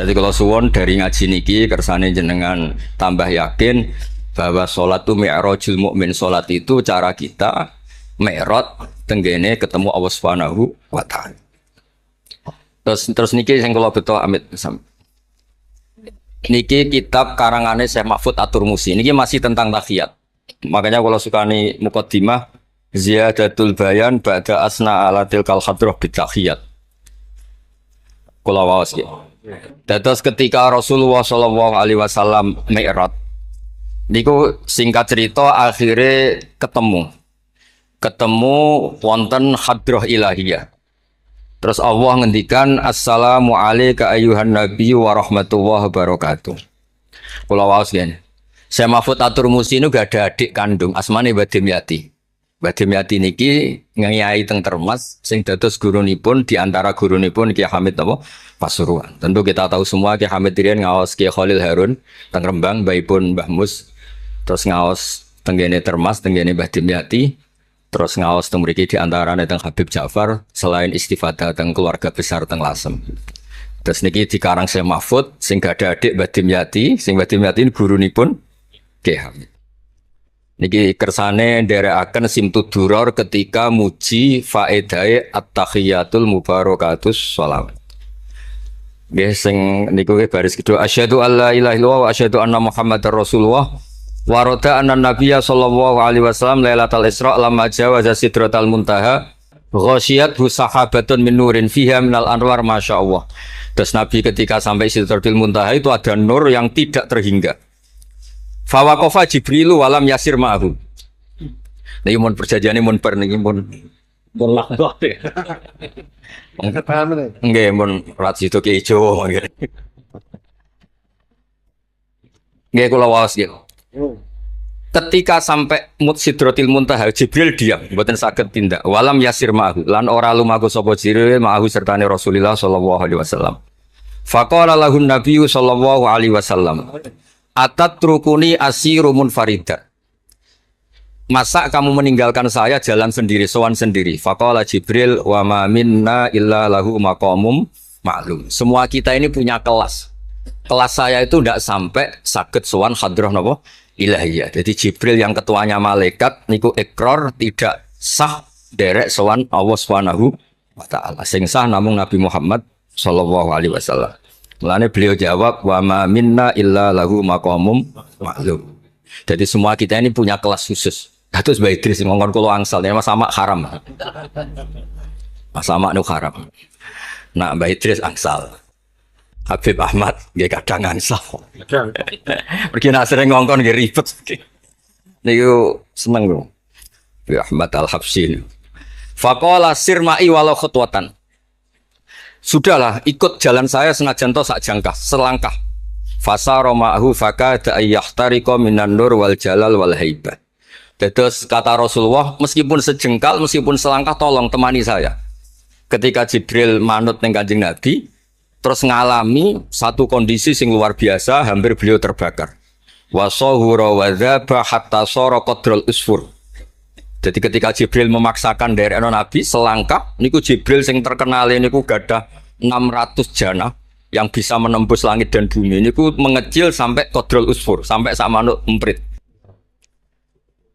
Jadi kalau suwon dari ngaji niki kersane jenengan tambah yakin bahwa sholat itu mi'rajul mukmin, sholat itu cara kita mi'raj tenggene ketemu Allah Subhanahu wa taala. Terus niki sing kula beto amit niki kitab karangane Syekh Mahfud At-Turmusi. Niki masih tentang tahiyat. Makanya kalau sukani muqaddimah ziyadatul bayan ba'da asna ala tilkal hadrah bitahiyat. Kula waos iki. Dados ketika Rasulullah sallallahu alaihi wasallam mi'raj niku singkat cerita akhirnya ketemu wonten hadrah ilahiyah. Terus Allah ngendikan assalamu alayka ayyuhan nabiyyu wa rahmatullahi wabarakatuh. Kula waos ngene. Syekh Mahfud At-Turmusi nu gak ada adik kandung asmane Mbah Dimyati. Mbah Dimyati niki ngiyai teng Termas sing dados gurunipun di antara gurunipun Ki Hamid apa Pasuruan. Tentu kita tahu semua Ki Hamid riyen ngaos Ki Khalil Harun teng Rembang, mbaipun Mbah Mus. Terus ngaos tenggene Termas tenggene Mbah Dimyati. Terus ngaos teng mriki di antarane teng Habib Ja'far selain istifadah teng keluarga besar teng Lasem. Terus niki dikarang Syekh Mahfud sing gak ada adik Mbah Dimyati, sing Mbah Dimyati gurunipun Ki Hamid. Niki kersane nderekaken Simtud Duror ketika muji faedahe at-tahiyatul mubarakatus shalawat. Nggih sing niku baris kedua asyhadu alla ilaha illallah wa asyhadu anna muhammadar rasulullah. Waroda anan Nabiya sallallahu alaihi wasallam lailatul Isra lamma jawaza sidratal muntaha ghasyiyat sahabatun min nurin fiha minal anwar masyaallah. Terus Nabi ketika sampai sidratil muntaha itu ada nur yang tidak terhingga. Fawaqafa Jibrilu walam yasir ma'ahu. Niki mun perjanjiane mun per niki mun lakbah. Nggih mun rat situ ki ijo nggih. Nggih kula waos nggih. Ketika sampai Sidratil Muntaha Jibril diam, mboten saged tindak. Walam yasir ma'ahu lan ora lumaku sapa Jibril ma'ahu sertane Rasulullah sallallahu alaihi wasallam. Faqala lahun nabiyyu sallallahu alaihi wasallam, "Atatrukuni asiru munfarida." Masa kamu meninggalkan saya jalan sendiri, sowan sendiri? Faqala Jibril, "Wa ma minna illa lahu maqamum ma'lum." Semua kita ini punya kelas. Kelas saya itu tidak sampai saged sowan hadrah napa? Ilahiyah. Jadi Jibril yang ketuanya malaikat niku ikrar tidak sah derek sowan Allah Subhanahu wa taala. Sing sah namung Nabi Muhammad sallallahu alaihi wasallam. Mulane beliau jawab wa ma minna illa lahu maqamum ma'lum. Jadi semua kita ini punya kelas khusus. Dados Mbah Idris ngongkon kula angsal ya sama haram. Sama nu haram. Nah Mbah Idris angsal. Habib Ahmad nggih kadang angsal. Pergi nak sering ngongkon nggih ribet. Niku seneng lho. Habib Ahmad Al-Habsyi. Faqala sirma'i walau khutwatan. Sudahlah, ikut jalan saya senajan to sak jangkah, selangkah. Fasara ma'ahu fakada ayyahtariqa minan nur wal jalal wal haibah. Terus kata Rasulullah, meskipun sejengkal, meskipun selangkah tolong temani saya. Ketika Jibril manut ning Kanjeng Nabi, terus ngalami satu kondisi sing luar biasa, hampir beliau terbakar. Wasahura wadzaba hatta sara qadrul usfur. Jadi ketika Jibril memaksakan dari Nabi selangkah, niku Jibril sing terkenal niku gadah 600 jana yang bisa menembus langit dan bumi. Niku mengecil sampai qadrul usfur, sampai sak manuk emprit.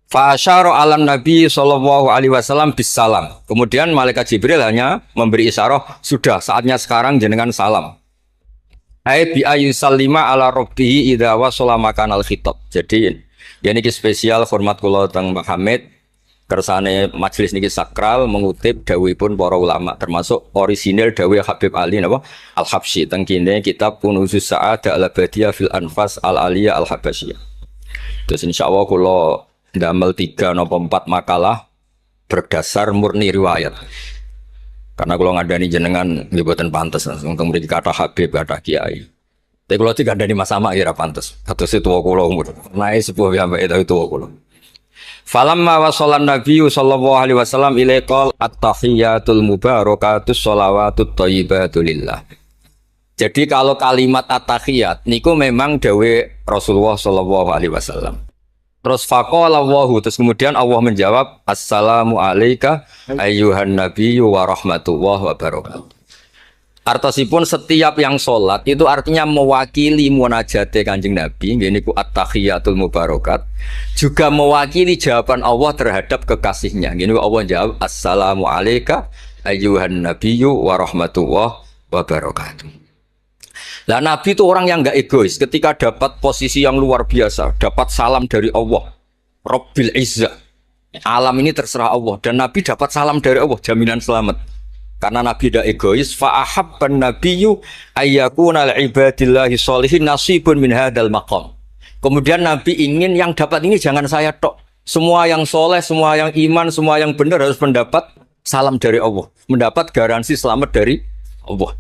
Fa asyara 'alan Nabi sallallahu alaihi wasallam bisalam. Kemudian malaikat Jibril hanya memberi isyarah, sudah saatnya sekarang jenengan salam. Ai bi ayyusallima ala rabbih idza wasala makanal khitab. Jadi ya niki spesial hormat kula teng Mbah Hamid kersane majelis niki sakral mengutip dawuhipun para ulama termasuk orisinil dawuh Habib Ali napa Al-Habsyi teng kene kitab Kunuzus Sa'adah Al-Abadiyah fil Anfas Al-Aliyah Al-Habasyiyah. Terus insyaallah kula ndamel 3 napa 4 makalah berdasar murni riwayat. Karena kalau ngadani jenengan nggih boten pantes langsung teng mriki kata Habib kata Kiai. Tapi kalau digandani Mas Sama ya ora pantes. Kados tuwa kula umur. Nae sepuh sampai itu tuwa kula. Falamma wasallan Nabi sallallahu alaihi wasallam ilaikal at-tahiyatul mubarakatus shalawatut thayyibatu lillah. Jadi kalau kalimat at-tahiyat niku memang dawe Rasulullah sallallahu alaihi wasallam. Terus faqala Allahu, terus kemudian Allah menjawab assalamu alayka ayyuhan nabiyyu wa rahmatullahi wa barakatuh. Artosipun setiap yang sholat itu artinya mewakili munajate Kanjeng Nabi, ini ku at-tahiyatul mubarakat, juga mewakili jawaban Allah terhadap kekasihnya. Ini Allah jawab, Assalamu alayka ayyuhan nabiyyu wa rahmatullah wa barakatuh. Lah Nabi itu orang yang enggak egois. Ketika dapat posisi yang luar biasa, dapat salam dari Allah, Rabbil Izzah, alam ini terserah Allah, dan Nabi dapat salam dari Allah, jaminan selamat. Karena Nabi tidak egois, fa'ahabban nabiyyu ayyakuna li'ibadillahi sholihin nasibun min hadzal maqam. Kemudian Nabi ingin yang dapat ini jangan saya tok. Semua yang soleh, semua yang iman, semua yang benar harus mendapat salam dari Allah, mendapat garansi selamat dari Allah.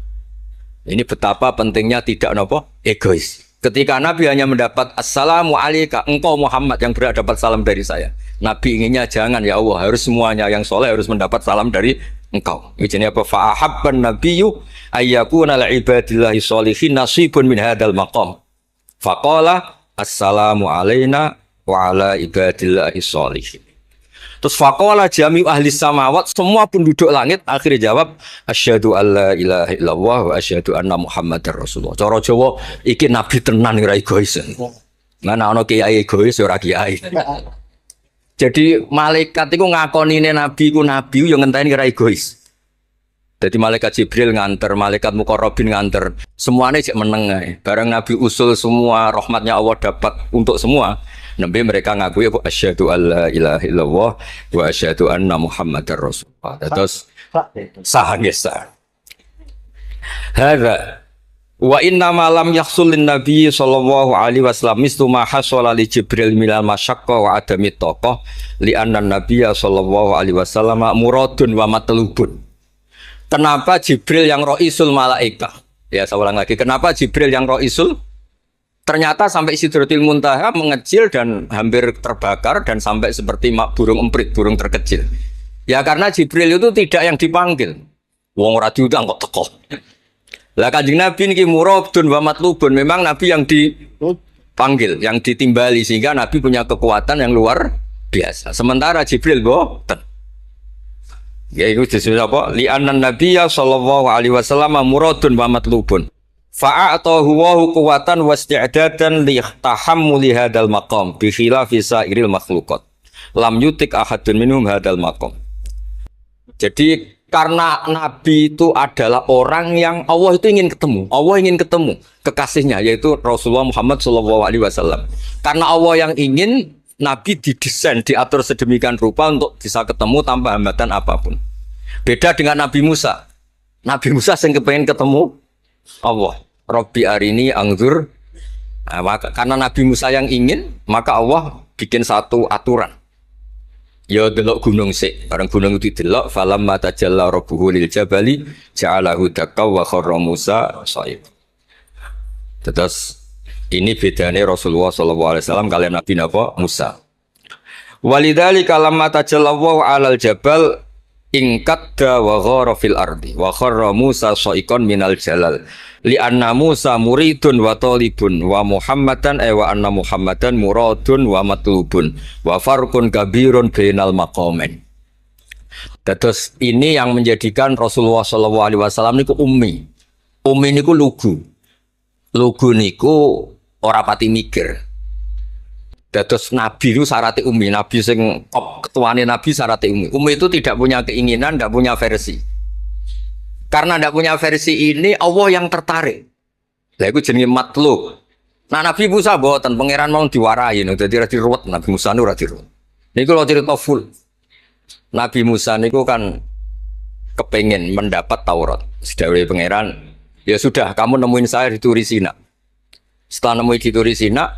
Ini betapa pentingnya tidak egois. Ketika Nabi hanya mendapat Assalamu alayka, engkau Muhammad yang berhak dapat salam dari saya. Nabi inginnya jangan, ya Allah, harus semuanya yang soleh harus mendapat salam dari engkau. Ini apa? Fa'ahabban nabiyyu ayyakuna li'ibadillahi sholihin nasibun min hadzal maqam. Faqala assalamu alayna wa ala ibadillahi sholihin. Terus faqala jami ahli samawat, semua penduduk langit akhirnya jawab asyhadu alla ilaha illallah wa asyhadu anna muhammadar rasulullah. Cara Jawa iki nabi tenan ora egois. Mana ana kiai egois ora kiai. Jadi malaikat itu ngakonine nabi ku nabi yo ngenteni ora egois. Jadi malaikat Jibril nganter, malaikat Muqarrabin nganter, semuanya cek meneng ae. Bareng Nabi usul semua rahmatnya Allah dapat untuk semua. Nabi mereka ngakui aku asyhadu alla ilaha illallah wa asyhadu anna muhammadar rasulullah. Terus sah nggih sah. Hadza wa inna ma lam yahsul lin nabi sallallahu alaihi wasallam mislu ma hasala li Jibril minal masyaqqa wa adami taqah li anna nabiyya sallallahu alaihi wasallam muradun wa matlubun. Kenapa Jibril yang roisul malaikat? Ya saya ulang lagi, kenapa Jibril yang roisul? Ternyata sampai Sidratil Muntaha mengecil dan hampir terbakar dan sampai seperti burung emprit, burung terkecil. Ya karena Jibril itu tidak yang dipanggil. Wong ora diundang kok teko. Lah Kanjeng Nabi niki muradun wa matlubun, memang Nabi yang dipanggil, yang ditimbali sehingga Nabi punya kekuatan yang luar biasa. Sementara Jibril boten. Ya itu disebut apa? Li'annan nabiyya sallallahu alaihi wasallam muradun wa matlubun. Fa'atahu wa quwwatan wasti'dadan li tahammuli hadzal maqam bi khilafi sa'iril makhluqat. Lam yutik ahadun minhum hadzal maqam. Jadi karena Nabi itu adalah orang yang Allah itu ingin ketemu. Allah ingin ketemu kekasihnya yaitu Rasulullah Muhammad sallallahu alaihi wasallam. Karena Allah yang ingin, Nabi didesain, diatur sedemikian rupa untuk bisa ketemu tanpa hambatan apapun. Beda dengan Nabi Musa. Nabi Musa yang kepengen ketemu Allah. Rabbi arini angzur. Nah, karena Nabi Musa yang ingin, maka Allah bikin satu aturan. Ya delok gunung sik. Bareng gunung itu delok, falamma tajalla rabbuhu lil jabali ja'alahu dakka wa kharra Musa shaib. Terus ini bedanya Rasulullah SAW kalian Nabi Musa. Walidzalika lamma tajallallahu 'alal jabal ingkadda wa ghara fil ardi wa kharra Musa sha'iqan minal jalal li anna Musa muridun wa talibun wa Muhammadan wa anna Muhammadan muradun wa matlubun wa farqun kabirun bainal maqamain. Terus ini yang menjadikan Rasulullah SAW niku ummi. Ummi niku lugu. Lugu niku ora pati mikir. Dados Nabi itu syaratnya ummi. Nabi sing top ketuane Nabi syaratnya ummi. Ummi itu tidak punya keinginan, tidak punya versi. Karena tidak punya versi ini Allah yang tertarik. Lah iku jenenge matlub. Nah Nabi Musa mboten pangeran mau diwarai no, dadi ora diruwet Nabi Musa ora diruwet. Niku lho cerita full. Nabi Musa niku kan kepengen mendapat Taurat. Sedawuhe pangeran, ya sudah kamu nemuin saya di Turi Sina. Setelah nemuin di Turi Sina,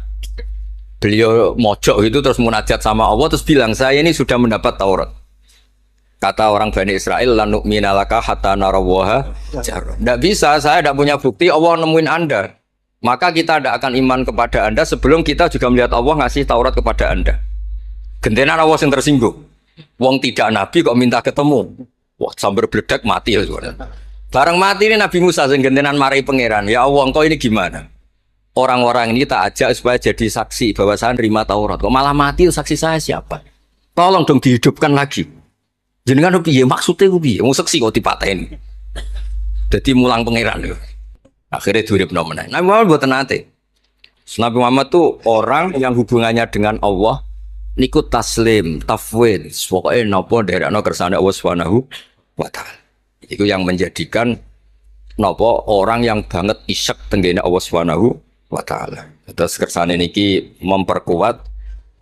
beliau mojok itu terus munajat sama Allah terus bilang saya ini sudah mendapat Taurat. Kata orang Bani Israel, la nu'mina laka hatta narawaha jarra. Tidak bisa, saya tidak punya bukti Allah nemuin Anda. Maka kita tidak akan iman kepada Anda sebelum kita juga melihat Allah ngasih Taurat kepada Anda. Gentenan Allah yang tersinggung. Wong tidak Nabi kok minta ketemu. Wah, sambar beledak mati ya. Bareng mati ini Nabi Musa yang gentenan marahi pangeran. Ya Allah, engkau ini gimana? Orang-orang ini tak ajak supaya jadi saksi bahwa saya nerima Taurat. Kok malah mati saksi saya siapa? Tolong dong dihidupkan lagi. Jenengan piye maksudnya piye? Wong saksi kok dipateni. Jadi mulang pangeran lho. Akhirnya diuripno meneh. Nabi Muhammad mboten nate. Nabi Muhammad tuh orang yang hubungannya dengan Allah niku taslim, tafwid, pokoknya napa nderekno kersane Allah Subhanahu wa taala. Itu yang menjadikan napa orang yang banget isyak tenggene Allah Subhanahu wa taala. Terus kersane niki memperkuat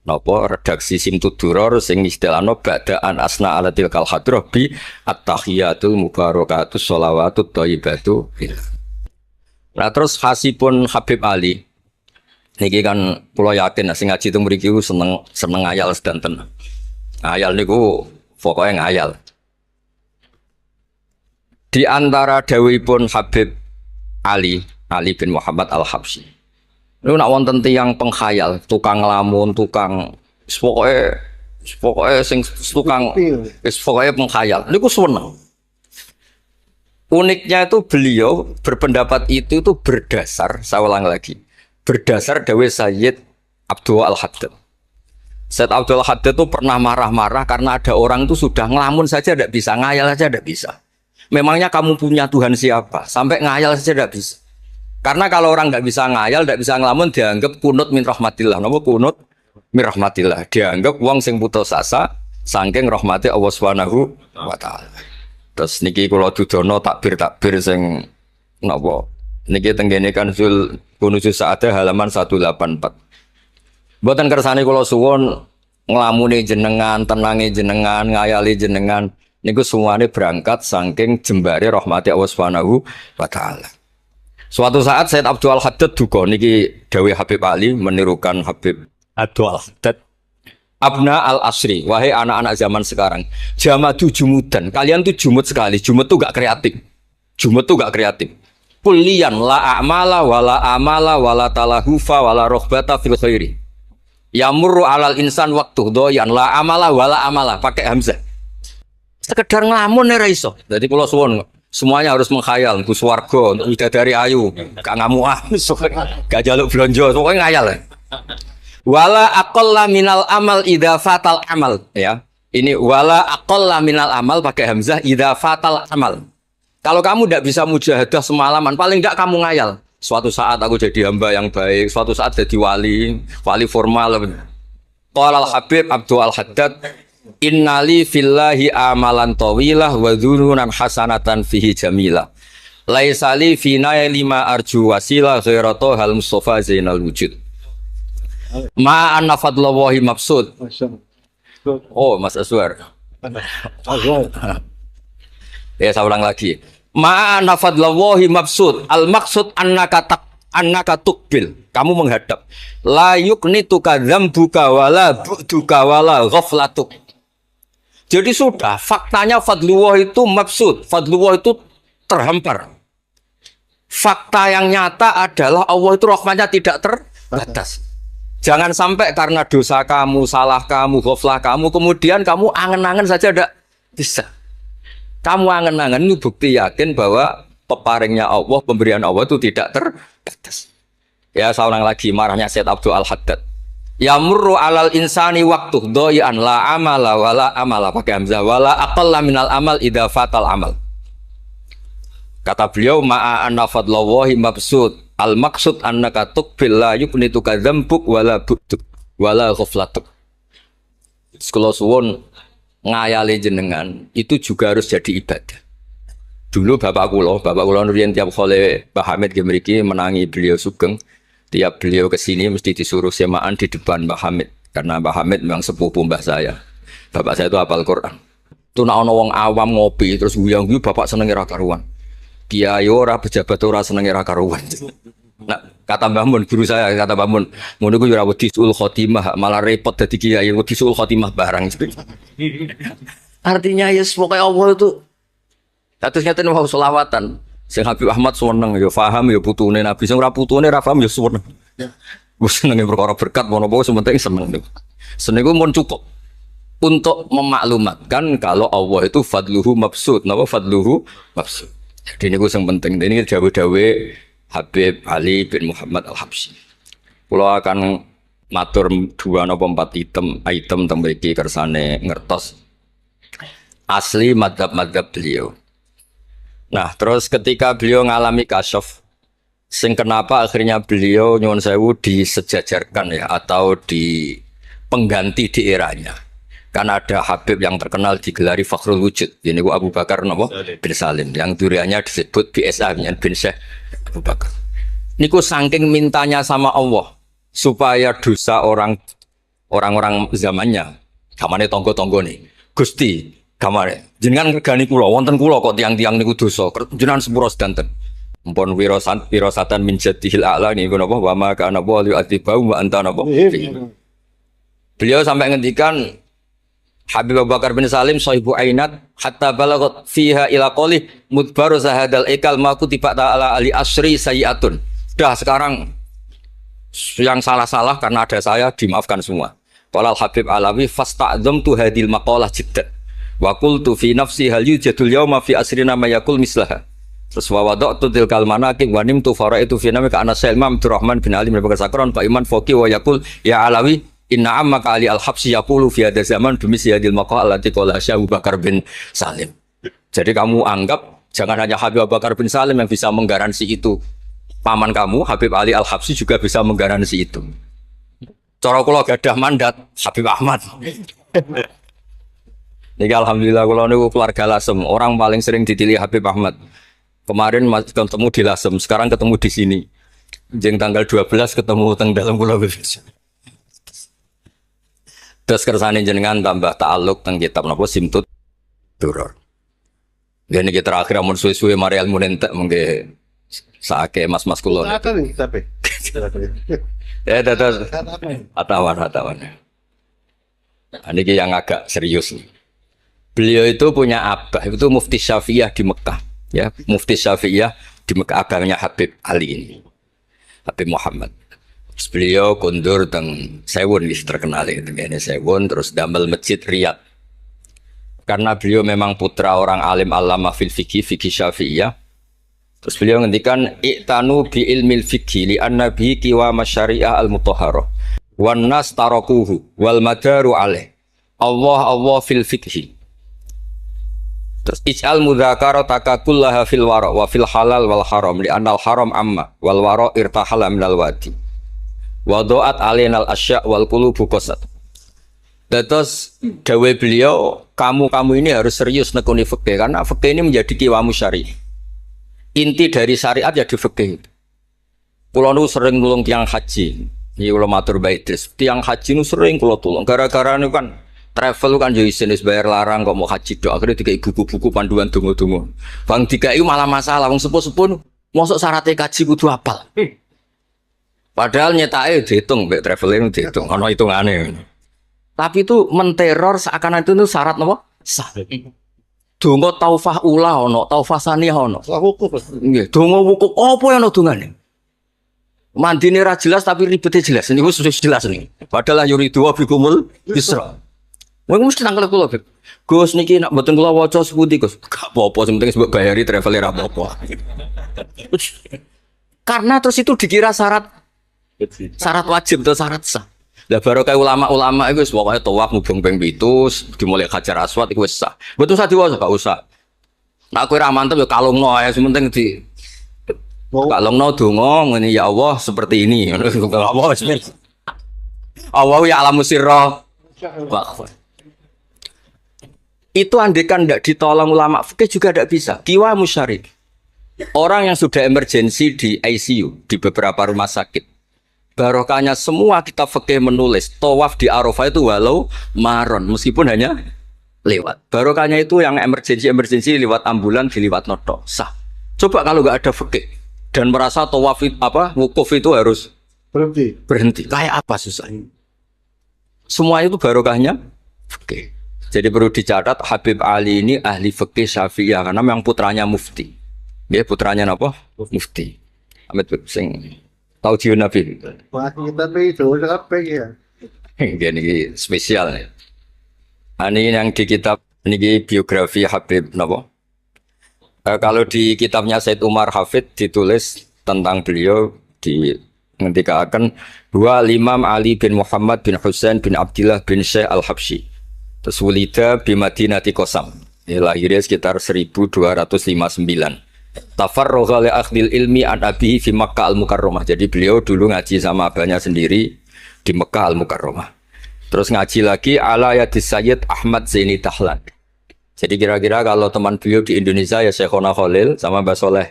napa redaksi Simtuduror sing istilahno ba'daan asna ala tilkal hadrah bi at-tahiyatul mubarakatus sholawatut thayyibatu. Nah terus khasipun Habib Ali niki kan kula yakin sing ngaji teng mriki seneng ngayal sedanten. Ngayal niku pokoke ngayal. Di antara dawuhipun Habib Ali bin Muhammad Al-Habsyi. Niku nak wonten tiyang pengkhayal, tukang lamun, tukang pokoke sing tukang pokoke pengkhayal. Niku seneng. Uniknya itu beliau berpendapat itu berdasar, saya ulang lagi, berdasar dawuh Sayyid Abdul Al-Haddad. Sayyid Abdul Al-Haddad itu pernah marah-marah karena ada orang itu sudah ngelamun saja tidak bisa, ngayal saja tidak bisa. Memangnya kamu punya Tuhan siapa? Sampai ngayal saja tidak bisa. Karena kalau orang nggak bisa ngayal, tidak bisa ngelamun, dianggap kunut min rahmatillah. Nama kunut min rahmatillah. Dianggap wong sing putus asa saking rahmati Allah Subhanahu wa taala. Terus niki kula dudono takbir sing napa niki tenggene Kanzul Kunuzul Sa'adah halaman 184. Mboten kersane kula suwun nglamune jenengan, tenange jenengan, ngayali jenengan niku semuanya berangkat saking jembare rahmati Allah Subhanahu wa taala. Suatu saat Sayyid Abdul Haddad duka niki dawuh Habib Ali menirukan Habib Abdul Haddad. Abna al-asri, wahai anak-anak zaman sekarang, jamadu jumudan, kalian tuh jumud sekali, jumud tuh gak kreatif, jumud tuh gak kreatif. Kulian la a'mala wala talahufa wala rohbata fil khairi. Yamurru alal insan waktu doyan la amala pakai hamzah. Sekedar ngelamun ora iso. Jadi kula suwun semuanya harus menghayal, Gus Warga, untuk bidadari ayu, gak ngamuah, gak jaluk blonjo, pokoknya ngayal. Wala aqalla minal amal idza fatal amal, ya. Ini wala aqalla minal amal pakai hamzah idza fatal amal. Kalau kamu tidak bisa mujahadah semalaman, paling tidak kamu ngayal. Suatu saat aku jadi hamba yang baik, suatu saat jadi wali formal. Qala al-Habib Abdul Al-Haddad, innali fillahi amalan tawilah wa dhununan hasanatan fihi jamilah. Laisali fina lima arju wasilah ghairatu hal Mustafa Zainal Wujud. Ma'anna fadlallahi mabsud. Oh, Mas Aswar. Ya, saya ulang lagi. Ma'anna fadlallahi mabsud. Al-maksud annaka tukbil. Kamu menghadap. La yuknituka dzambuka wala bu'duka wala ghaflatuk. Jadi sudah, faktanya fadlullah itu mabsud. Fadlullah itu terhampar. Fakta yang nyata adalah Allah itu rahmatnya tidak terbatas. Jangan sampai karena dosa kamu, salah kamu, ghaflah kamu, kemudian kamu angen-angen saja tidak bisa. Kamu angen-angen itu bukti yakin bahwa peparingnya Allah, pemberian Allah itu tidak terbatas. Ya, saya ulang lagi marahnya Sayyid Abdul Al-Haddad. Yamurru alal insani waktu doyan la amala pakai hamzah wala aqalla minal amal idza fatal amal. Kata beliau ma'a anna fadlallahi mabsud. Al-maksud annaka tuqbil la yuknituka dzambuk wala bu'duk wala ghaflatuk. Kalau suwun ngayali jenengan itu juga harus jadi ibadah. Dulu bapak kula nurian tiap kali Mbah Hamid mriki menangi beliau sugeng, tiap beliau kesini mesti disuruh semaan di depan Mbah Hamid karena Mbah Hamid memang sepupu mbah saya. Bapak saya itu hafal Quran. Itu nak ana wong awam ngopi terus guyang-guyu bapak seneng ra karuan. Kiai ora pejabat ora seneng ra karuan. Nah, kata Mbah Mun guru saya, kata Mbah Mun, ngono ku yo ora wedi sul khotimah, malah repot dadi kiai wedi sul khotimah barang. Artinya ya pokoke Allah itu kados ngeten wae selawatan. Sing Habib Ahmad seneng ya paham ya putune Nabi, sing ora putune ra paham ya seneng. Wis senenge perkara berkat mono-mono sementing seneng. Seneng ku mun cukup untuk memaklumatkan kalau Allah itu fadluhu mabsud. Napa fadluhu mabsud? Jadi ini yang penting. Ini dawuh-dawuh Habib Ali bin Muhammad Al-Habsyi. Kalau akan matur 2 atau 4 item tentang mriki kersane ngertos asli madhab beliau. Nah, terus ketika beliau ngalami kasyaf, sing kenapa akhirnya beliau nyuwun sewu disejajarkan ya atau di pengganti di eranya. Karena ada Habib yang terkenal digelari Fakhrul Wujud. Ini Abu Bakar napa? Bin Salim. Yang duriannya disebut BSA bin Syekh Abu Bakar. Niku saking mintanya sama Allah supaya dosa orang-orang zamannya, kamane tonggo-tonggo nih. Gusti, kamane jenengan regani kula, wonten kula kok tiang-tiang niku dosa. Jenengan sepuro sedanten. Mpun wirosatan min jadihil a'la niku napa wa ma kana wa li'atibau wa anta napa. Beliau sampai ngendikan Habib Abu Bakar bin Salim sahibu ainat hatta balagot fiha ila qoli mudbaru zahadal ikal maku tiba ta'ala ali asri sayiatun. Sudah sekarang yang salah-salah karena ada saya dimaafkan semua. Qala Habib Alawi fasta'dzamtu hadil maqalah jiddan wa qultu fi nafsi hal yujadul yawma fi asrina ma yaqul mislaha. Terus wa wada'tu tilkal manaqib wa nimtu faraitu fi namika ana Imam Abdurrahman bin Ali bin Bakar Sakron Pak Iman Foki wa yaqul ya Alawi inna amma kali al-habsi yaqulu fi hadha zaman bimisi hadil maqal allati qala Abu Bakar bin Salim. Jadi kamu anggap jangan hanya Habib Abu Bakar bin Salim yang bisa menggaransi itu. Paman kamu Habib Ali Al-Habsi juga bisa menggaransi itu. Cara kula gadah mandat Habib Ahmad. Niki alhamdulillah kula niku keluarga Lasem, orang paling sering dipilih Habib Ahmad. Kemarin ketemu di Lasem, sekarang ketemu di sini. Jeng tanggal 12 ketemu teng dalam Pulau Bebes. Terus kersane jenengan tambah ta'aluk teng kitab napa Simtut Duror. Dene iki terakhir amun suwe-suwe mari ilmu entek mengke saake mas-mas kula. Ya dados atawan. Niki yang agak serius nih. Beliau itu punya abah itu Mufti Syafi'iyah di Mekah, ya, Mufti Syafi'iyah di Mekah abahnya Habib Ali ini. Habib Muhammad. Terus beliau kundur teng Sewun wis terkenal itu ngene Sewun terus damel masjid Riyadh. Karena beliau memang putra orang alim alama fil fikih Syafi'iyah. Terus beliau ngendikan i'tanu bi ilmil fikih li anna bihi qiwa masyari'ah al mutahharah wan nas tarakuhu wal madaru alaih. Allah fil fikih. Terus ij'al mudzakarata kullaha fil wara wa fil halal wal haram li anal haram amma wal wara irtahala minal wadi. Wadoat alinal asya wal qulubu qasat. Terus dawe beliau, kamu ini harus serius nekuni fikih karena fikih ini menjadi kiwamu syari. Inti dari syariat ya di fikih. Kula nu sering nulung tiang haji. Iki kula matur bae Idris. Tiang haji nu sering kula tulung. Gara-gara niku kan travel kan yo isin wis bayar larang kok mau haji tok. Akhire dikai buku-buku panduan donga-donga. Bang dikai malah masalah wong sepuh-sepuh mosok syaratnya kaji kudu hafal. Padahal nyetake dihitung, mbek traveling dihitung, ana hitungane. Tapi itu menteror seakan itu syarat napa? Sah. Donga taufah ula ana, taufah saniyah ana. Wukuf. Nggih, donga wukuf apa ana dongane? Mandine ra jelas tapi ribete jelas. Niku sudah jelas nih. Padahal yuridu wa bikumul yusra. Wong mesti nangkel kula, Beb. Gus niki nak mboten kula waca sepundi, Gus. Gak apa-apa, sing penting mbok bayari traveler apa-apa. Karena terus itu dikira syarat wajib atau syarat sah. Lah baru kayak ulama-ulama itu pokoknya tawaf mubeng ping 7 dimulai Hajar Aswad itu sah. Betul usah diwasa gak usah. Nah aku ra mantep ya kalungno ya sementing di kalungno donga ngene ya Allah seperti ini. Allah bismillah. Allah ya alamu sirra. Itu andekan ndak ditolong ulama fikih juga ndak bisa. Kiwa musyarik. Orang yang sudah emergensi di ICU di beberapa rumah sakit. Barokahnya semua kita fikih menulis tawaf di Arafah itu walau maron meskipun hanya lewat. Barokahnya itu yang emergensi lewat ambulan diliwat noto sah. Coba kalau nggak ada fikih dan merasa tawaf wukuf itu harus berhenti. Kayak apa susah? Semua itu barokahnya fikih. Jadi perlu dicatat Habib Ali ini ahli fikih Syafi'iyah karena memang putranya mufti. Dia putranya apa? Mufti. Ahmed sing tahu jiwa Nabi. Wah, kita itu apa ya? Ini spesial nih. Ini yang di kitab ini biografi Habib Nabo. Kalau di kitabnya Said Umar Hafid ditulis tentang beliau di ngendikaken dua Imam Ali bin Muhammad bin Husain bin Abdullah bin Syekh Al-Habsyi. Terus wulida bi Madinati Qasam. lahirnya sekitar 1259. Tafarragha li akhdil ilmi an abihi fi Makkah al-Mukarramah. Jadi beliau dulu ngaji sama abahnya sendiri di Mekah al-Mukarramah. Terus ngaji lagi ala yadis Sayyid Ahmad Zaini Dahlan. Jadi kira-kira kalau teman beliau di Indonesia ya Syekhona Khalil sama Mbah Soleh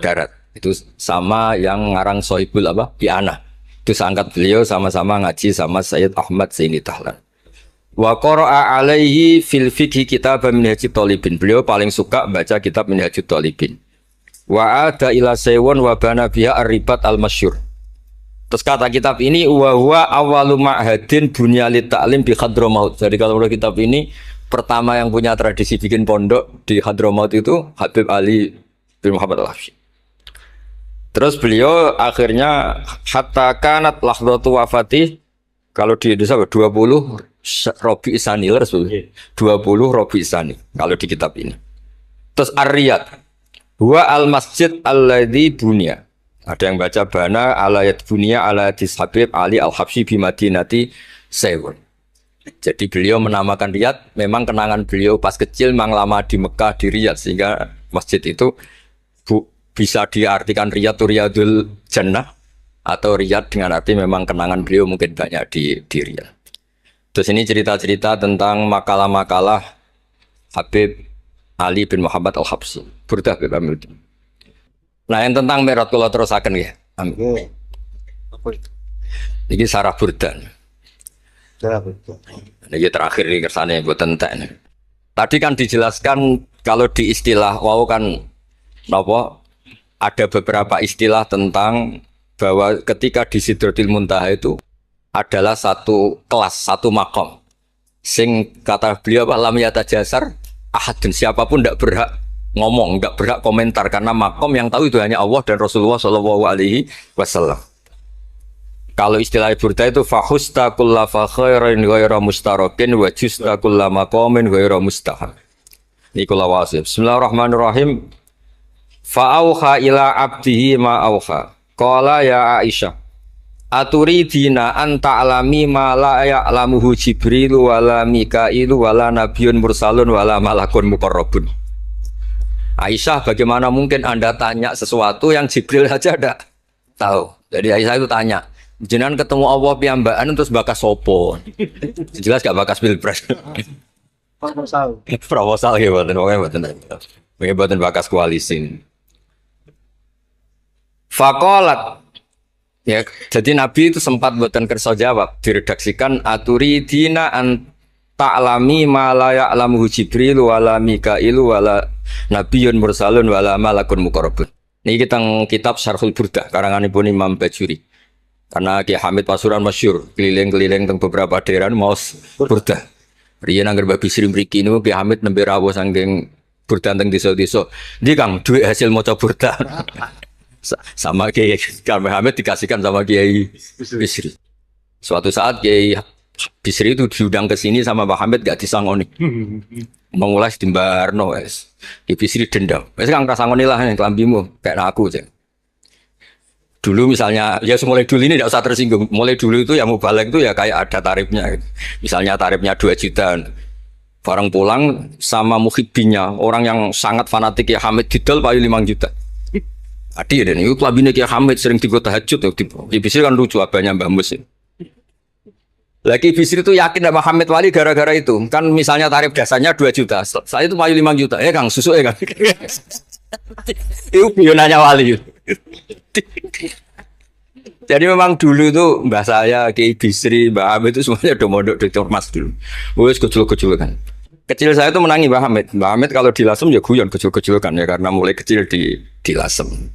Darat. Itu sama yang ngarang Sohibul Bi'ana. Itu seangkat beliau sama-sama ngaji sama Sayyid Ahmad Zaini Dahlan. Wa qara'a alaihi fil fiqhi kitab Minhajut Thalibin. Beliau paling suka baca kitab Minhajut Thalibin. Wa ada ila sewon wa bana biha ar-ribat al-masyhur. Terus kata kitab ini wa huwa awwalu ma'hadin bunyalit ta'lim bi Hadramaut. Jadi kalau menurut kitab ini pertama yang punya tradisi bikin pondok di Hadramaut itu Habib Ali bin Muhammad Al-Habsyi. Terus beliau akhirnya hatta kanat lahdatu wafati, kalau di Indonesia 20 Rabi Isani, 20 Rabi Isani kalau di kitab ini. Terus Ar-Riyad huwa al-masjid alladzi bunya. Ada yang baca bana alayat bunya ala Habib Ali Al-Habsyi bi Madinati Sewon. Jadi beliau menamakan Riyadh, memang kenangan beliau pas kecil memang lama di Mekah di Riyadh, sehingga masjid itu bisa diartikan Riyadh Riyadul Jannah atau Riyadh dengan arti memang kenangan beliau mungkin banyak di Riyadh. Terus ini cerita-cerita tentang makalah-makalah Habib Ali bin Muhammad Al-Habsyi. Burdah Habib Amil. Nah yang tentang Mi'raj kalau terusaken ya. Amin. Ini sarah burdah. Ini terakhir ini kersane mboten entek. Tadi kan dijelaskan kalau di istilah wau kan napa ada beberapa istilah tentang bahwa ketika di Sidratil Muntaha itu adalah satu kelas, satu makom. Sing kata beliau lam yatajasar ahadun, siapapun tidak berhak ngomong, tidak berhak komentar karena makom yang tahu itu hanya Allah dan Rasulullah SAW. Kalau istilah burda itu fahusta kulla fakhairin ghairu mustarakin wa justa kulla maqamin ghairu mustahab. Ini kula wasif. Bismillahirrahmanirrahim. Fa'auha ila abdihi ma auha. Qala ya Aisyah, aturidina an ta'lami ma la ya'lamuhu Jibril wala Mikailu wala nabiyyun mursalun wala malakun muqarrabun. Aisyah, bagaimana mungkin Anda tanya sesuatu yang Jibril saja tidak tahu? Jadi Aisyah itu tanya, jenengan ketemu Allah piyambakan terus bakas sopo? Jelas gak bakas pilpres. Proposal. Proposal ya mboten bakas koalisi. Faqalat, ya, jadi Nabi itu sempat mboten kersa jawab, diredaksikan aturidina an ta'lami ma la ya'lamuhu Jibril wala Mikailu wala nabiyyun mursalun wala malakun muqarrabun. Niki teng kitab Syarhul Burdah karanganipun Imam Bajuri. Karena Ki Hamid Pasuruan masyhur keliling-keliling teng beberapa daerah maos Burdah. Riyen angger Mbah Bisri mriki niku Ki Hamid nembe rawuh saking Burdah teng desa-desa. Ndi Kang duit hasil maca Burdah. Sama Kiai Mbah Hamid dikasihkan sama Kiai Bisri. Suatu saat Kiai Bisri itu diundang ke sini sama Mbah Hamid gak disangoni. Mengulas di Mbarno wes. Kiai Bisri dendam. Wes Kang rasangoni lah ning klambimu kayak aku aja. Dulu misalnya, ya mulai dulu ini tidak usah tersinggung. Mulai dulu itu yang mau balik itu ya kayak ada tarifnya. Misalnya tarifnya 2 juta. Barang pulang sama muhibbinya, orang yang sangat fanatik ya Hamid didol payu 5 juta. Adi dan itu kelabine Kiai Hamid sering tiga tahajud ya. Kiai Bisri kan lucu abahnya Mbah Mus. Lagi Bisri itu yakin sama Hamid Wali gara-gara itu. Kan misalnya tarif dasarnya 2 juta. Saya itu payu 5 juta. Kang susu ya Kang. Itu pionanya Wali. Jadi memang dulu itu mbah saya, Kiai Bisri, Mbah Hamid itu semuanya udah mondok di Ormas dulu. Wes kecil-kecil kan. Kecil saya itu menangi Mbah Hamid. Mbah Hamid kalau di Lasem ya guyon kecil-kecil kan ya karena mulai kecil di Lasem.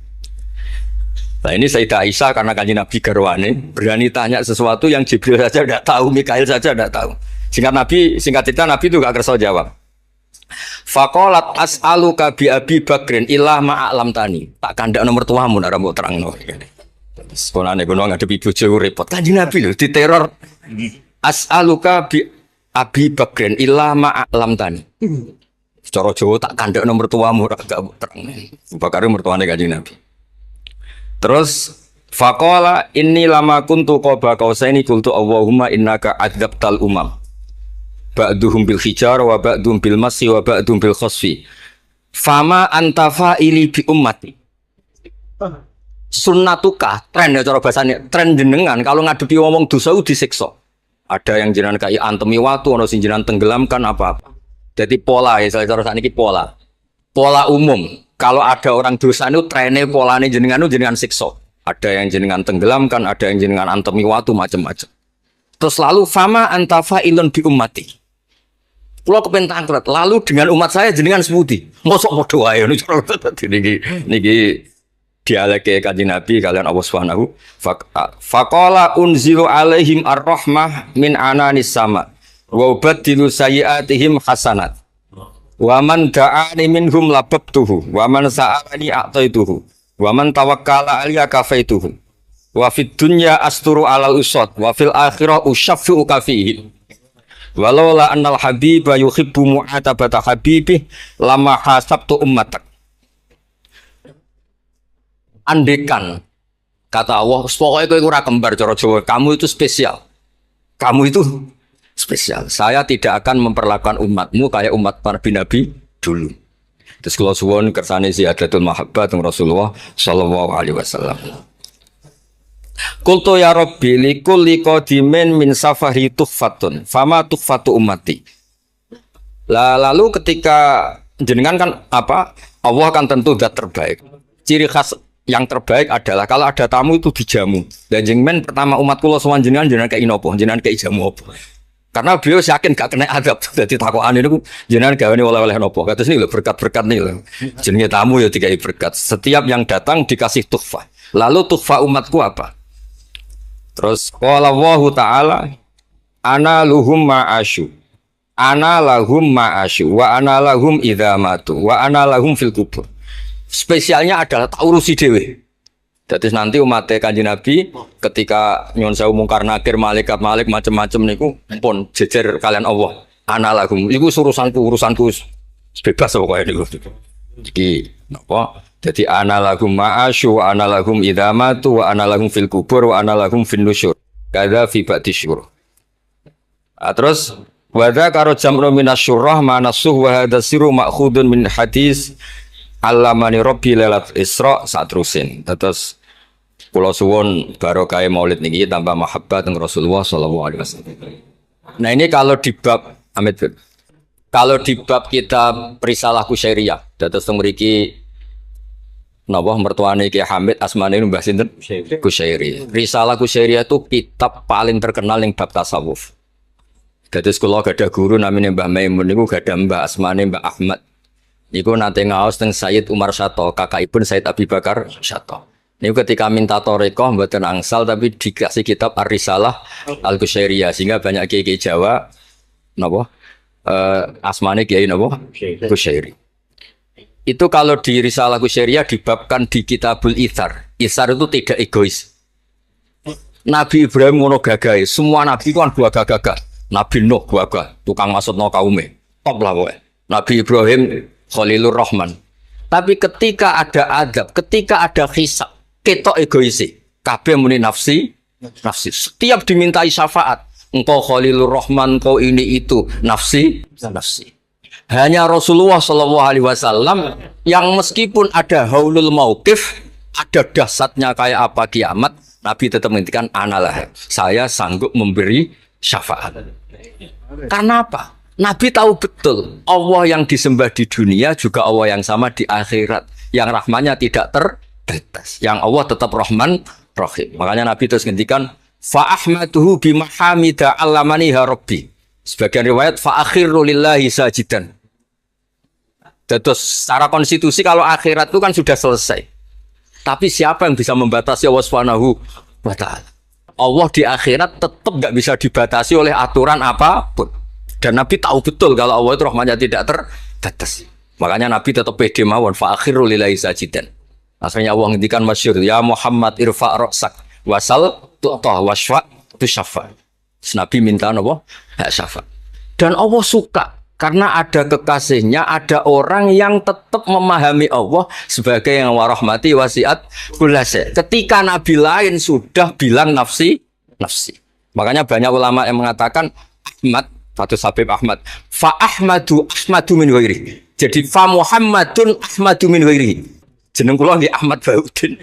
Nah ini Sayyidah Aisyah karena kanjeng Nabi garwane berani tanya sesuatu yang Jibril saja tidak tahu, Mikail saja tidak tahu. Singkat cerita Nabi itu gak kersa jawab. Faqalat as'aluka bi Abi Bakrin illah ma'alam tani. Tak kandak nomor tuamu nak rambut terangno. Sekolahane kono ngadepi bojo repot. Kanjeng Nabi lho diteror. As'aluka bi Abi Bakrin illah ma'alam tani. Cara Jawa tak kandak nomor tuamu gak terang. Bakare mertuane kanjeng Nabi. Terus faqala inni lama kuntu qaba qausaini qultu Allahumma innaka adzabtal umam. ba'duhum bil hijar wa ba'duhum bil masi wa ba'duhum bil khosfi. Fama antafa ili bi ummati. Sunnatuka, tren ya cara bahasanya, tren jenengan kalau ngadepi ngomong dosa disiksa. Ada yang jenengan kai antemi watu, ono sing jenengan tenggelamkan apa-apa. Jadi pola ya, cara sakniki pola. Pola umum. Kalau ada orang dosa itu trennya polane jenengan itu jenengan siksa. Ada yang jenengan tenggelamkan, ada yang jenengan antemi watu macam-macam. Terus lalu fama antafa ilun bi ummati. Pulau kepen tangkret, lalu dengan umat saya jenengan semudi. Mosok podo wae niki dialeke Kanjeng Nabi kalian Allah Subhanahu faqala unzilu alaihim ar-rahmah min ananis sama wa ubaddilu sayyi'atihim hasanat wa man da'ani minhum lababtuhu wa man sa'alani a'taituhu wa man tawakkala alayya kafaituhu wa fid dunya asturu alal usad wa fil akhirah usyaffi'u kafihi walau la annal habiba yuhibbu mu'atabata habibih lama hasabtu ummatak. Andekan kata Allah, pokoknya kowe ora kembar cara Jawa, kamu itu spesial. Kamu itu spesial. Saya tidak akan memperlakukan umatmu kayak umat para nabi dulu. Terus kalau suwon kersane ziyadatul mahabbah teng Rasulullah sallallahu alaihi wasallam. Qultu ya Rabbi likulli qadimin min safari tuhfatun fama tuhfatu ummati. Lalu ketika jenengan kan apa? Allah kan tentu zat terbaik. Ciri khas yang terbaik adalah kalau ada tamu itu dijamu. Dan jenengan pertama umat kula sowan jenengan kayak inopo, jenengan kayak jamu apa. Karena beliau yakin gak kena adab. Jadi takokan itu jenengan gawane oleh-oleh nopo. Kata sini lho berkat-berkat nih lho. Jenenge tamu ya dikai berkat. Setiap yang datang dikasih tuhfah. Lalu tuhfah umatku apa? Terus qala Allahu taala ana luhum ma'asyu. Ana lahum ma'asyu wa ana lahum idza matu wa ana lahum fil kubur. Spesialnya adalah tak urusi dewe. Jadi nanti umat Kanjeng Nabi ketika nyon sewu mungkar nakir malaikat macam-macam niku pun jejer kalian Allah. Ana lahum iku urusanku bebas pokoknya niku. Iki napa? Jadi ana lahum ma'asyu wa ana lahum idza matu wa ana lahum fil kubur wa ana lahum fin nusyur. Kadza fi ba'disyur. Terus wadza karo jam'u minasyurrah manasuh wa hadza siru ma'khudun min hadis Allamani Rabbi lailat Isra saat terusin. Terus kula suwun barokah Maulid niki tambah mahabbah teng Rasulullah sallallahu alaihi wasallam. Nah, ini kalau di bab kitab Risalah Kusyairiyah, dados teng mriki napa mertuane Ki Hamid asmane Mbah sinten? Kusyairi. Risalah Kusyairiyah itu kitab paling terkenal ning bab tasawuf. Dados kula gadah guru namanya Mbah Maimun niku gadah Mbah asmane Mbah Ahmad. Niku nate ngaos teng Sayyid Umar Syato, kakakipun Sayyid Abi Bakar Syato. Niku ketika minta thariqah mboten angsal tapi dikasih kitab Ar-Risalah Al-Kusyairiyah sehingga banyak kiai Jawa napa asmane kiai napa Kusyairi. Itu kalau di Risalah Kusyairiyah dibabkan di Kitabul Itsar. Itsar itu tidak egois. Nabi Ibrahim ngono gagahe, semua nabi kan gagah-gagah. Nabi Nuh gagah, tukang maksudno kaume. Top lah kowe. Nabi Ibrahim Khalilur Rahman. Tapi ketika ada adab, ketika ada hisab, ketok egoisi. Kabeh muni nafsi. Setiap dimintai syafaat, engkau Khalilur Rahman, engkau ini itu, nafsi. Hanya Rasulullah Shallallahu Alaihi Wasallam yang meskipun ada haulul mauqif, ada dahsyatnya kayak apa kiamat, Nabi tetap menghentikan analah. Saya sanggup memberi syafaat. Karena apa? Nabi tahu betul Allah yang disembah di dunia juga Allah yang sama di akhirat, yang rahmannya tidak terbatas, yang Allah tetap Rahman Rahim. Makanya Nabi terus ngendikan fa ahmaduhu bi mahamida allamani rabbi. Sebagian riwayat fa akhiru lillahi sajidan. Terus secara konstitusi kalau akhirat itu kan sudah selesai. Tapi siapa yang bisa membatasi Allah Subhanahu wa taala? Allah di akhirat tetap nggak bisa dibatasi oleh aturan apapun. Dan Nabi tahu betul kalau Allah itu rahmatnya tidak terbatas. Makanya Nabi tetap pede mawon fa akhiru lillahi sajidan. Akhirnya Allah ngendikan masyhur ya Muhammad irfa ra'sak wasal tu'tah wasfa tusyafa. Nabi minta apa? Hak syafaat. Dan Allah suka karena ada kekasihnya, ada orang yang tetap memahami Allah sebagai yang warahmati wasiat kulase. Ketika Nabi lain sudah bilang nafsi. Makanya banyak ulama yang mengatakan Ahmad Fatus Habib Ahmad. Fa Ahmadu min ghairihi. Jadi fa Muhammadun Ahmadu min ghairihi. Jeneng kula nggih Ahmad Baudin.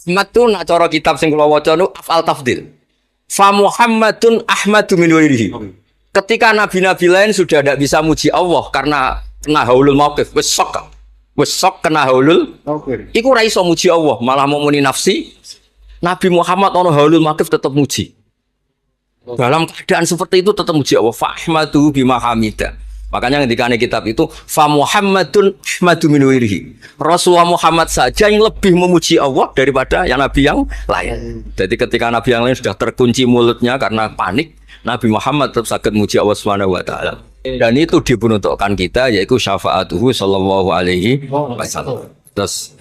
Ahmad tu nak cara kitab sing kula waca nu afal tafdil. Fa Muhammadun Ahmadu min ghairihi. Ketika nabi-nabi lain sudah tidak bisa muji Allah karena kena haulul mauqif, wis sok kena haulul. Iku ra iso muji Allah, malah mau muni nafsi. Nabi Muhammad ono haulul mauqif tetap muji. Dalam keadaan seperti itu tetap muji Allah. Fa ahmadu bima hamida. Makanya ketika kitab itu fa Muhammadun Ahmadu min ghairihi. Rasulullah Muhammad saja yang lebih memuji Allah daripada yang nabi yang lain. Jadi ketika nabi yang lain sudah terkunci mulutnya karena panik, Nabi Muhammad tetap sakit muji Allah Subhanahu wa taala. Dan itu diperuntukkan kita yaitu syafaatuhu sallallahu alaihi wasallam. Terus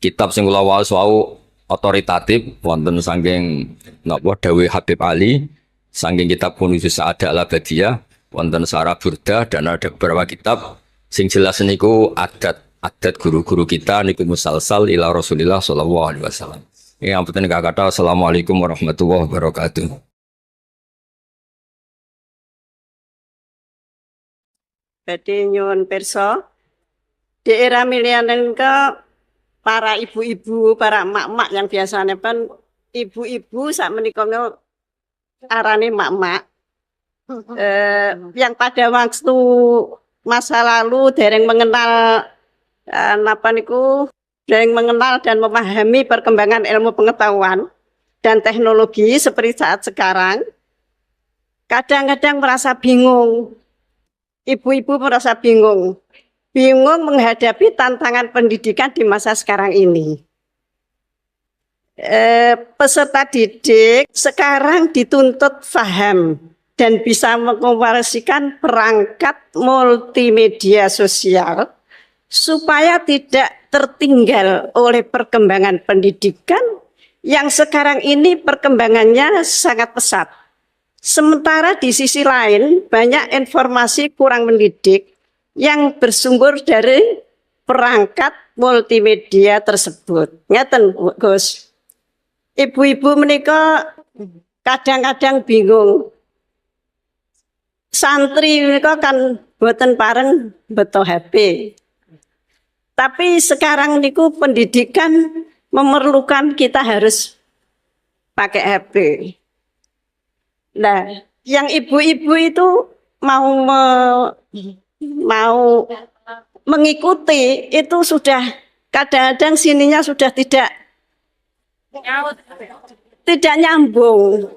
kitab sing kula waos wau otoritatif wonten saking napa dawuh Habib Ali, saking kitab Kunuzus Sa'adah Al-Abadiyah, wonten Sarah Burda dan ada beberapa kitab sing jelas niku adat guru-guru kita niku musalsal ila Rasulillah sallallahu alaihi wasallam. Yang penting kata assalamualaikum warahmatullahi wabarakatuh. Badhe nyuwun pirsa, di era milenial ke para ibu-ibu, para emak-emak yang biasanya kan ibu-ibu sak menika arane emak-emak. Yang pada waktu masa lalu dereng mengenal dereng mengenal dan memahami perkembangan ilmu pengetahuan dan teknologi seperti saat sekarang, kadang-kadang merasa bingung. Ibu-ibu merasa bingung menghadapi tantangan pendidikan di masa sekarang ini. Peserta didik sekarang dituntut paham dan bisa mengoperasikan perangkat multimedia sosial supaya tidak tertinggal oleh perkembangan pendidikan yang sekarang ini perkembangannya sangat pesat. Sementara di sisi lain banyak informasi kurang mendidik yang bersumber dari perangkat multimedia tersebut. Ngeten Gus. Ibu-ibu menika kadang-kadang bingung. Santri menika kan boten pareng beto HP. Tapi sekarang niku pendidikan memerlukan kita harus pakai HP. Nah, yang ibu-ibu itu mau mengikuti itu sudah kadang-kadang sininya sudah tidak nyambung.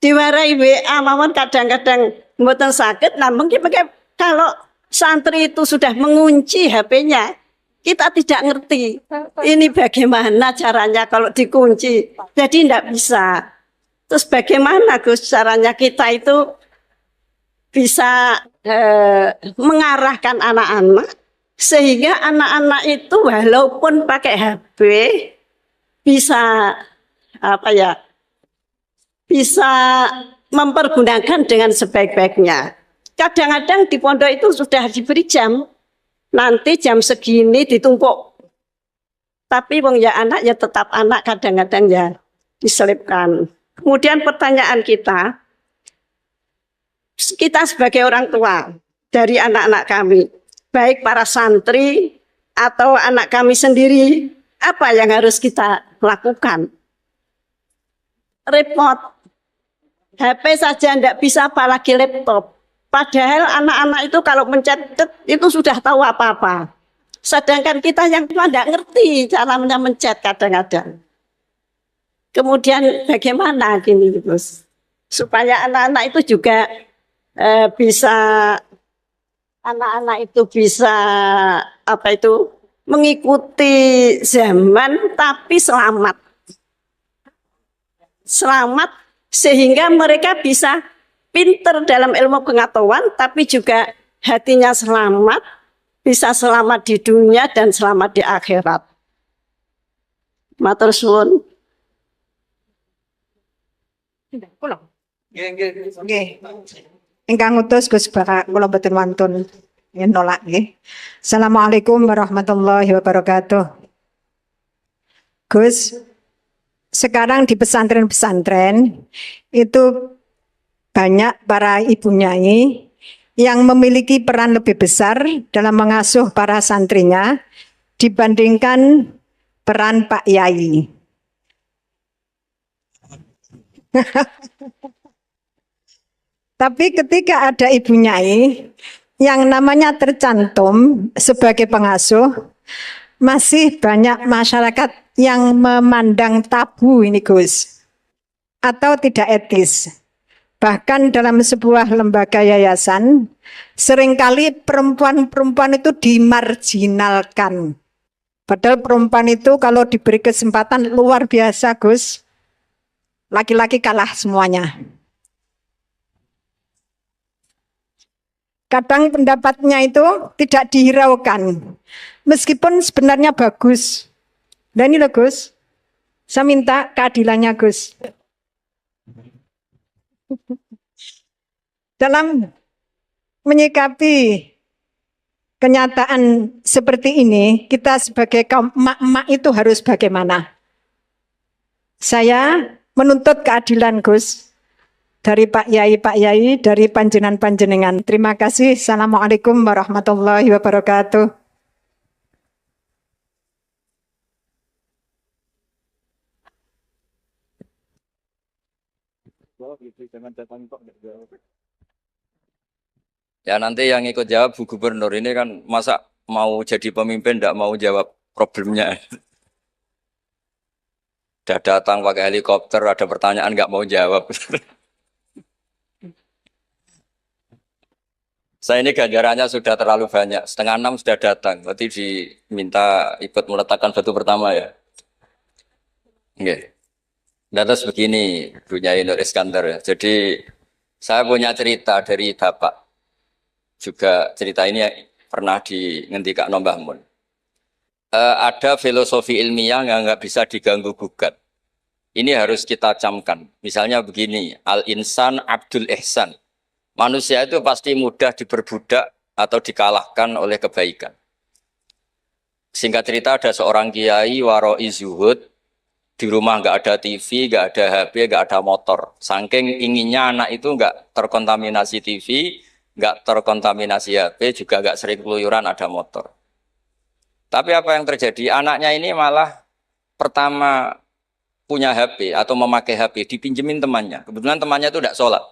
Diwarai WA mawon kadang-kadang mboten sakit, namun kalau santri itu sudah mengunci HP-nya, kita tidak ngerti ini bagaimana caranya kalau dikunci, jadi tidak bisa. Terus bagaimana Gus caranya kita itu bisa mengarahkan anak-anak sehingga anak-anak itu walaupun pakai HP bisa bisa mempergunakan dengan sebaik-baiknya. Kadang-kadang di pondok itu sudah diberi jam, nanti jam segini ditumpuk. Tapi wong ya anak ya tetap anak, kadang-kadang ya diselipkan. Kemudian pertanyaan kita sebagai orang tua dari anak-anak kami, baik para santri atau anak kami sendiri, apa yang harus kita lakukan? Repot, HP saja tidak bisa apalagi laptop. Padahal anak-anak itu kalau mencet itu sudah tahu apa-apa. Sedangkan kita yang tua tidak ngerti caranya mencet kadang-kadang. Kemudian bagaimana gini Gus? Supaya anak-anak itu juga bisa mengikuti zaman tapi selamat sehingga mereka bisa pinter dalam ilmu pengetahuan tapi juga hatinya selamat, bisa selamat di dunia dan selamat di akhirat. Matur suwun. Nggih. Ingkang utus Gus Barak kula boten wantun yen nolak nggih. Assalamualaikum warahmatullahi wabarakatuh. Gus, sekarang di pesantren-pesantren itu banyak para ibu nyai yang memiliki peran lebih besar dalam mengasuh para santrinya dibandingkan peran Pak Yai. Tapi ketika ada ibu nyai yang namanya tercantum sebagai pengasuh, masih banyak masyarakat yang memandang tabu ini Gus, atau tidak etis. Bahkan dalam sebuah lembaga yayasan, seringkali perempuan-perempuan itu dimarginalkan. Padahal perempuan itu kalau diberi kesempatan luar biasa Gus, laki-laki kalah semuanya. Kadang pendapatnya itu tidak dihiraukan, meskipun sebenarnya bagus. Dan ini loh Gus, saya minta keadilannya Gus. Dalam menyikapi kenyataan seperti ini, kita sebagai kaum emak-emak itu harus bagaimana? Saya menuntut keadilan Gus, dari Pak Yai, dari panjenengan-panjenengan. Terima kasih. Assalamualaikum warahmatullahi wabarakatuh. Ya nanti yang ikut jawab Bu Gubernur ini kan masa mau jadi pemimpin tidak mau jawab problemnya. Udah datang pakai helikopter, ada pertanyaan nggak mau jawab. Saya ini ganjarannya sudah terlalu banyak, 5:30 sudah datang, berarti diminta ikut meletakkan batu pertama ya. Oke. Nah, terus begini, Bu Nyai Nur Iskandar ya. Jadi saya punya cerita dari Bapak. Juga cerita ini pernah dihentikan Mbah Mun. Ada filosofi ilmiah yang nggak bisa diganggu gugat. Ini harus kita camkan. Misalnya begini, al-insan abdul ihsan. Manusia itu pasti mudah diperbudak atau dikalahkan oleh kebaikan. Singkat cerita ada seorang kiai waroi zuhud, di rumah nggak ada TV, nggak ada HP, nggak ada motor. Saking inginnya anak itu nggak terkontaminasi TV, nggak terkontaminasi HP, juga nggak sering keluyuran ada motor. Tapi apa yang terjadi? Anaknya ini malah pertama punya HP atau memakai HP, dipinjemin temannya. Kebetulan temannya itu tidak sholat.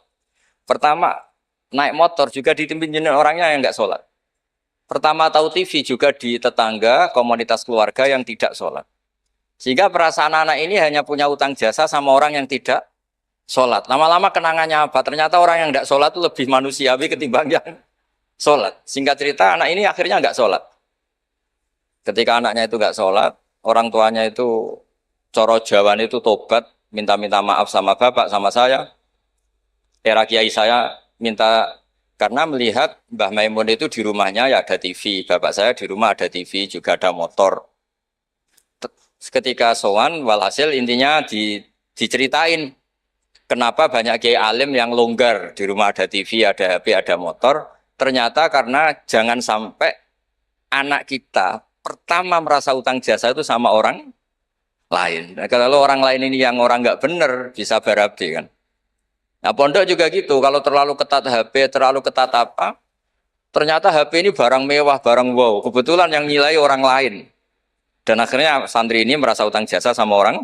Pertama naik motor juga dipinjemin orangnya yang nggak sholat. Pertama tahu TV juga di tetangga, komunitas keluarga yang tidak sholat. Sehingga perasaan anak ini hanya punya utang jasa sama orang yang tidak sholat. Lama-lama kenangannya apa? Ternyata orang yang tidak sholat itu lebih manusiawi ketimbang yang sholat. Singkat cerita anak ini akhirnya nggak sholat. Ketika anaknya itu nggak sholat, orang tuanya itu coro Jawan itu tobat, minta-minta maaf sama bapak, sama saya. Era kiai saya minta, karena melihat Mbah Maimun itu di rumahnya ya ada TV, bapak saya di rumah ada TV, juga ada motor. Ketika sowan, walhasil intinya diceritain kenapa banyak kiai alim yang longgar di rumah ada TV, ada HP, ada motor. Ternyata karena jangan sampai anak kita pertama merasa utang jasa itu sama orang lain. Nah, kalau orang lain ini yang orang nggak benar bisa berabe kan. Nah pondok juga gitu, kalau terlalu ketat HP, terlalu ketat apa, ternyata HP ini barang mewah, barang wow. Kebetulan yang nilai orang lain. Dan akhirnya santri ini merasa utang jasa sama orang.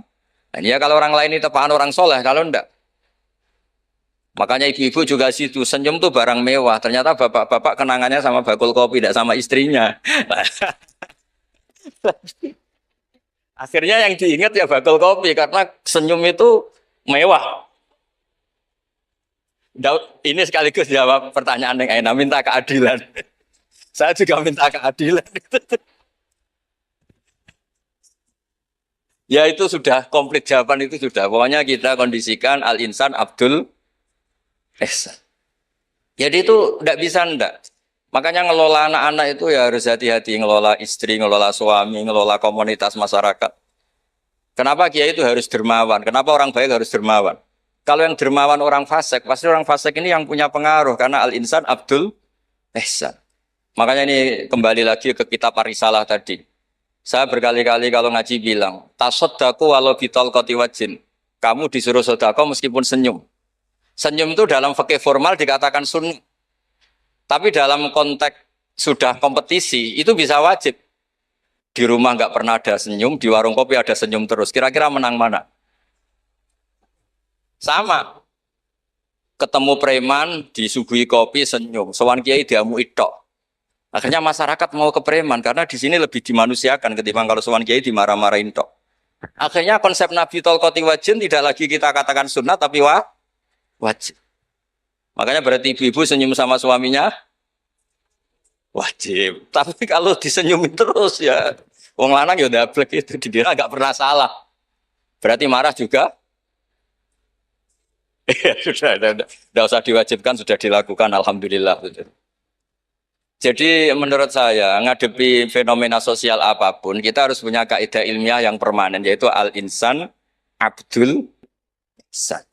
Nah, ya kalau orang lain ini tepaan orang soleh, kalau enggak. Makanya ibu-ibu juga situ, senyum tuh barang mewah. Ternyata bapak-bapak kenangannya sama bakul kopi, tidak sama istrinya. Akhirnya yang diingat ya bakul kopi, karena senyum itu mewah. Ini sekaligus jawab pertanyaan yang enak, minta keadilan. Saya juga minta keadilan. Ya itu sudah komplit jawaban itu sudah. Pokoknya kita kondisikan al-insan abdul ihsan. Jadi itu tidak bisa ndak. Makanya ngelola anak-anak itu ya harus hati-hati, ngelola istri, ngelola suami, ngelola komunitas masyarakat. Kenapa kiai itu harus dermawan? Kenapa orang baik harus dermawan? Kalau yang dermawan orang fasik, pasti orang fasik ini yang punya pengaruh karena al-insan abdul ihsan. Makanya ini kembali lagi ke kitab Ar-Risalah tadi. Saya berkali-kali kalau ngaji bilang, tasodaku walau bitol koti wajin. Kamu disuruh sodako meskipun senyum. Senyum itu dalam fikih formal dikatakan sunnah. Tapi dalam konteks sudah kompetisi, itu bisa wajib. Di rumah nggak pernah ada senyum, di warung kopi ada senyum terus. Kira-kira menang mana? Sama. Ketemu preman, disuguhi kopi, senyum. Sowan kiai diamu itok. Akhirnya masyarakat mau ke preman, karena di sini lebih dimanusiakan ketimbang kalau sowan kiai dimarah-marahin tok. Akhirnya konsep Nabi Tolkoti Wajin tidak lagi kita katakan sunnah, tapi wajib. Makanya berarti ibu-ibu senyum sama suaminya wajib. Tapi kalau disenyumin terus ya, wong lanang ya dablek itu dikira nggak pernah salah. Berarti marah juga. Ya sudah, tidak usah diwajibkan, sudah dilakukan, alhamdulillah. Jadi menurut saya ngadepi fenomena sosial apapun kita harus punya kaidah ilmiah yang permanen, yaitu al-insan abdul insan.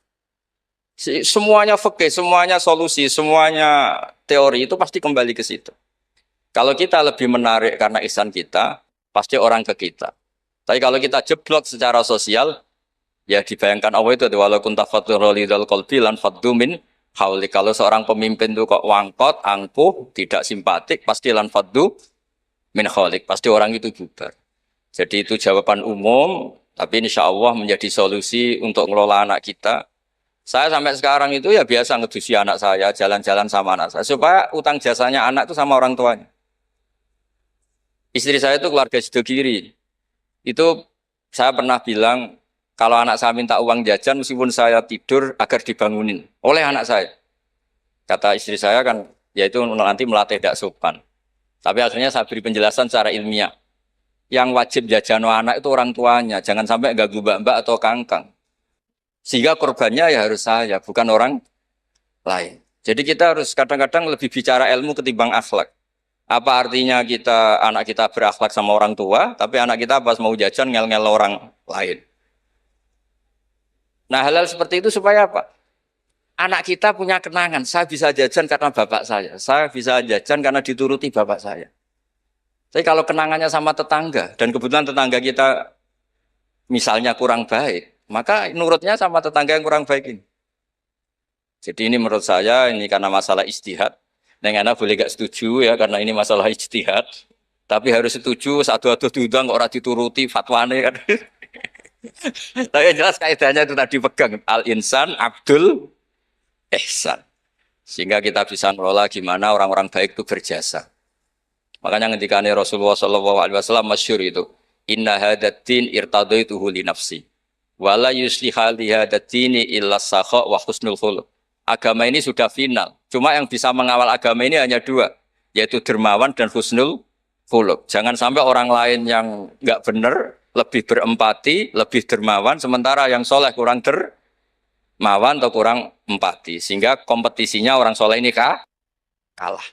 Semuanya fikih, semuanya solusi, semuanya teori itu pasti kembali ke situ. Kalau kita lebih menarik karena ihsan kita, pasti orang ke kita. Tapi kalau kita jeblok secara sosial, ya dibayangkan Allah itu walau kunta faturolidul qalbi lan faddu min hauli. Kalau seorang pemimpin itu kok wangkot, angkuh, tidak simpatik, pasti lan faddu min haulik, pasti orang itu bubar. Jadi itu jawaban umum, tapi insya Allah menjadi solusi untuk mengelola anak kita. Saya sampai sekarang itu ya biasa ngedusi anak saya, jalan-jalan sama anak saya, supaya utang jasanya anak itu sama orang tuanya. Istri saya itu keluarga Sidogiri. Itu saya pernah bilang, kalau anak saya minta uang jajan, meskipun saya tidur agar dibangunin oleh anak saya. Kata istri saya kan, yaitu nanti melatih tidak sopan. Tapi akhirnya saya beri penjelasan secara ilmiah. Yang wajib jajan anak itu orang tuanya, jangan sampai ganggu mbak-mbak atau kangkang. Sehingga korbannya ya harus saya, bukan orang lain. Jadi kita harus kadang-kadang lebih bicara ilmu ketimbang akhlak. Apa artinya anak kita berakhlak sama orang tua, tapi anak kita pas mau jajan ngel-ngel orang lain. Nah hal-hal seperti itu supaya apa? Anak kita punya kenangan, saya bisa jajan karena bapak saya bisa jajan karena dituruti bapak saya. Tapi kalau kenangannya sama tetangga, dan kebetulan tetangga kita misalnya kurang baik, maka nurutnya sama tetangga yang kurang baik ini. Jadi ini menurut saya, ini karena masalah ijtihad. Neng anak boleh gak setuju ya, karena ini masalah ijtihad. Tapi harus setuju, satu-satu diundang, orang dituruti, fatwane kan. Tapi yang jelas kaidahnya itu tadi pegang. Al-insan abdul ihsan. Sehingga kita bisa mengelola gimana orang-orang baik itu berjasa. Makanya ngendikane Rasulullah SAW masyhur itu. Inna hadatin irtadaituhu li nafsi. Wala yusliha li hadatini illa sakha wa husnul khuluq. Agama ini sudah final. Cuma yang bisa mengawal agama ini hanya dua. Yaitu dermawan dan husnul khuluq. Jangan sampai orang lain yang nggak benar lebih berempati, lebih dermawan. Sementara yang soleh kurang dermawan atau kurang empati. Sehingga kompetisinya orang soleh ini kalah.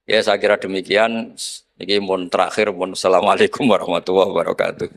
Ya saya kira demikian. Ini mohon terakhir. Assalamualaikum warahmatullahi wabarakatuh.